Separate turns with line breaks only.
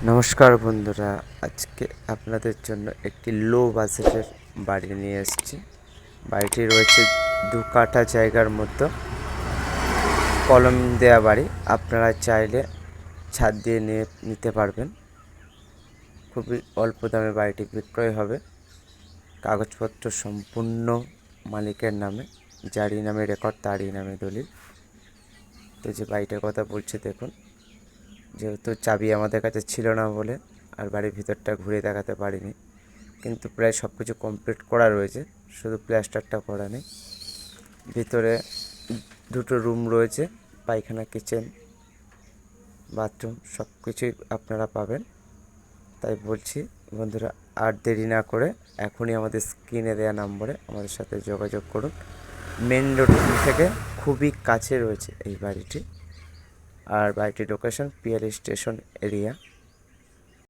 নমস্কার বন্ধুরা, আজকে আপনাদের জন্য একটি লো বাজেটের বাড়ি নিয়ে এসেছি। বাড়িটি রয়েছে 2 কাঠা জায়গার মধ্যে, কলম দেয়া বাড়ি। আপনারা চাইলে ছাদ দিয়ে নিতে পারবেন। খুবই অল্প দামে বাড়িটি বিক্রয় হবে। কাগজপত্র সম্পূর্ণ মালিকের নামে, যারই নামে রেকর্ড তারই নামে দলিল। তো যে বাড়িটার কথা বলছি দেখুন, যেহেতু চাবি আমাদের কাছে ছিল না বলে আর বাড়ির ভিতরটা ঘুরে দেখাতে পারিনি, কিন্তু প্রায় সব কিছু কমপ্লিট করা রয়েছে, শুধু প্লাস্টারটা করা নেই। ভিতরে 2টো রুম রয়েছে, পায়খানা, কিচেন, বাথরুম সব কিছুই আপনারা পাবেন। তাই বলছি বন্ধুরা, আর দেরি না করে এখনই আমাদের স্ক্রিনে দেওয়া নম্বরে আমাদের সাথে যোগাযোগ করুন। মেন রোড থেকে খুবই কাছে রয়েছে এই বাড়িটি। আর বাড়িটির লোকেশন পিয়ালি স্টেশন এরিয়া।